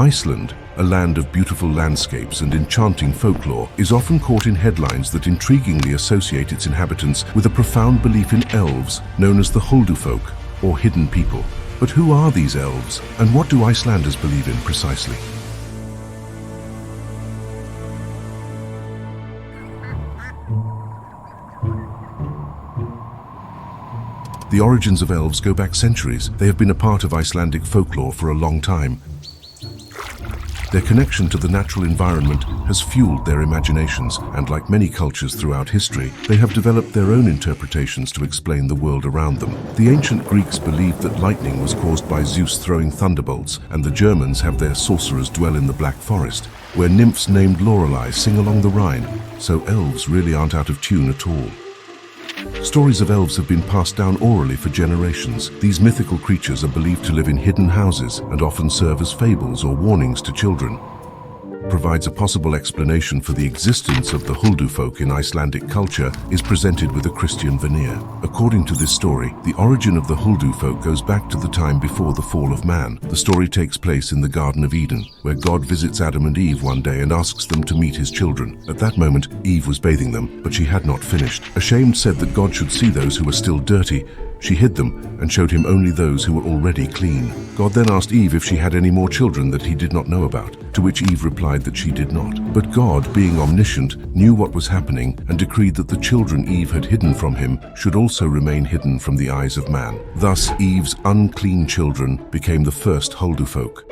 Iceland, a land of beautiful landscapes and enchanting folklore, is often caught in headlines that intriguingly associate its inhabitants with a profound belief in elves, known as the Huldufolk, or hidden people. But who are these elves, and what do Icelanders believe in precisely? The origins of elves go back centuries. They have been a part of Icelandic folklore for a long time. Their connection to the natural environment has fueled their imaginations, and like many cultures throughout history, they have developed their own interpretations to explain the world around them. The ancient Greeks believed that lightning was caused by Zeus throwing thunderbolts, and the Germans have their sorcerers dwell in the Black Forest, where nymphs named Lorelei sing along the Rhine, so elves really aren't out of tune at all. Stories of elves have been passed down orally for generations. These mythical creatures are believed to live in hidden houses and often serve as fables or warnings to children. Provides a possible explanation for the existence of the Huldufolk in Icelandic culture is presented with a Christian veneer. According to this story, the origin of the Huldufolk goes back to the time before the fall of man. The story takes place in the Garden of Eden, where God visits Adam and Eve one day and asks them to meet his children. At that moment, Eve was bathing them, but she had not finished. Ashamed said that God should see those who were still dirty. She hid them and showed him only those who were already clean. God then asked Eve if she had any more children that he did not know about, to which Eve replied that she did not. But God, being omniscient, knew what was happening and decreed that the children Eve had hidden from him should also remain hidden from the eyes of man. Thus, Eve's unclean children became the first Huldufolk.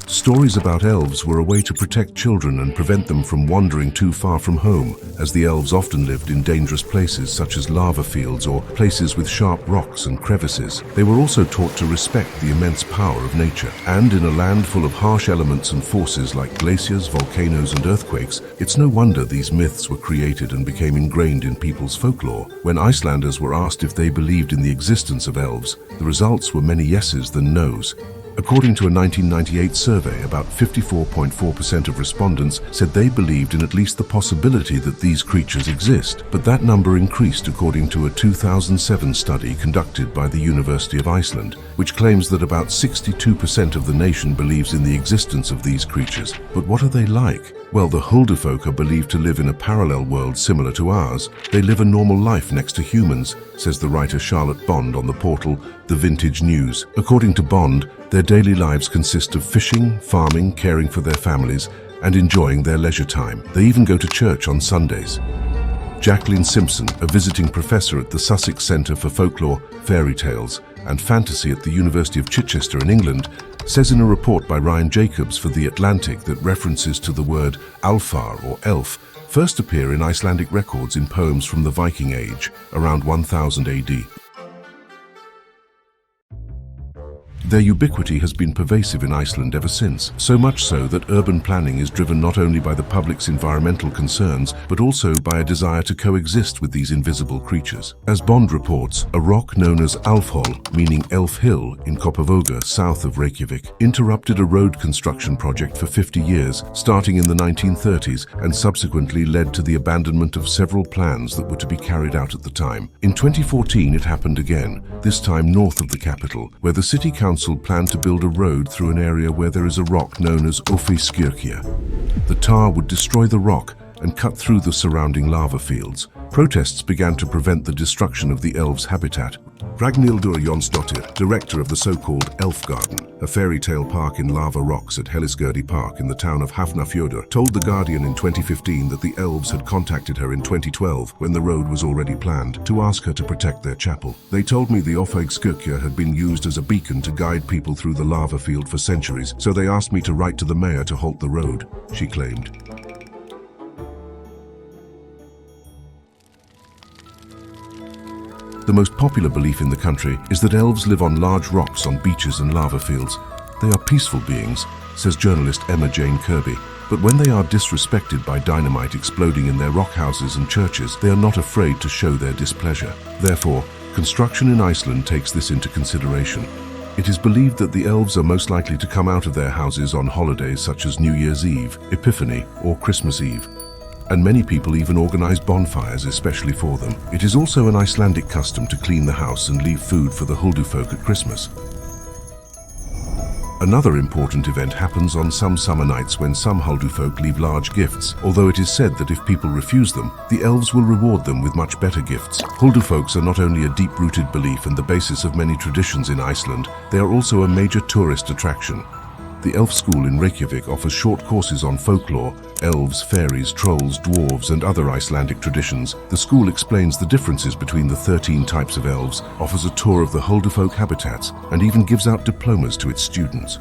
Stories about elves were a way to protect children and prevent them from wandering too far from home, as the elves often lived in dangerous places such as lava fields or places with sharp rocks and crevices. They were also taught to respect the immense power of nature. And in a land full of harsh elements and forces like glaciers, volcanoes and earthquakes, it's no wonder these myths were created and became ingrained in people's folklore. When Icelanders were asked if they believed in the existence of elves, the results were many yeses than nos. According to a 1998 survey, about 54.4% of respondents said they believed in at least the possibility that these creatures exist, but that number increased according to a 2007 study conducted by the University of Iceland, which claims that about 62% of the nation believes in the existence of these creatures. But what are they like? Well, the Huldufolk are believed to live in a parallel world similar to ours. They live a normal life next to humans, says the writer Charlotte Bond on the portal The Vintage News. According to Bond, their daily lives consist of fishing, farming, caring for their families, and enjoying their leisure time. They even go to church on Sundays. Jacqueline Simpson, a visiting professor at the Sussex Centre for Folklore, Fairy Tales, and Fantasy at the University of Chichester in England, says in a report by Ryan Jacobs for The Atlantic that references to the word alfar or elf first appear in Icelandic records in poems from the Viking Age, around 1000 AD. Their ubiquity has been pervasive in Iceland ever since, so much so that urban planning is driven not only by the public's environmental concerns, but also by a desire to coexist with these invisible creatures. As Bond reports, a rock known as Alfhol, meaning Elf Hill, in Koppavoga, south of Reykjavik, interrupted a road construction project for 50 years, starting in the 1930s, and subsequently led to the abandonment of several plans that were to be carried out at the time. In 2014, it happened again, this time north of the capital, where the city council planned to build a road through an area where there is a rock known as Ófeiskirkja. The tar would destroy the rock and cut through the surrounding lava fields. Protests began to prevent the destruction of the elves' habitat. Ragnhildur Jónsdóttir, director of the so-called Elf Garden, a fairy tale park in lava rocks at Hellisgirdi Park in the town of Hafnarfjörður, told The Guardian in 2015 that the elves had contacted her in 2012, when the road was already planned, to ask her to protect their chapel. They told me the Ófeiskirkja had been used as a beacon to guide people through the lava field for centuries, so they asked me to write to the mayor to halt the road, she claimed. The most popular belief in the country is that elves live on large rocks on beaches and lava fields. They are peaceful beings, says journalist Emma Jane Kirby. But when they are disrespected by dynamite exploding in their rock houses and churches, they are not afraid to show their displeasure. Therefore, construction in Iceland takes this into consideration. It is believed that the elves are most likely to come out of their houses on holidays such as New Year's Eve, Epiphany, or Christmas Eve. and many people even organize bonfires especially for them. It is also an Icelandic custom to clean the house and leave food for the Huldufolk at Christmas. Another important event happens on some summer nights when some Huldufolk leave large gifts, although it is said that if people refuse them, the elves will reward them with much better gifts. Huldufolks are not only a deep-rooted belief and the basis of many traditions in Iceland, they are also a major tourist attraction. The elf school in Reykjavik offers short courses on folklore, elves, fairies, trolls, dwarves, and other Icelandic traditions. The school explains the differences between the 13 types of elves, offers a tour of the Huldufolk habitats, and even gives out diplomas to its students.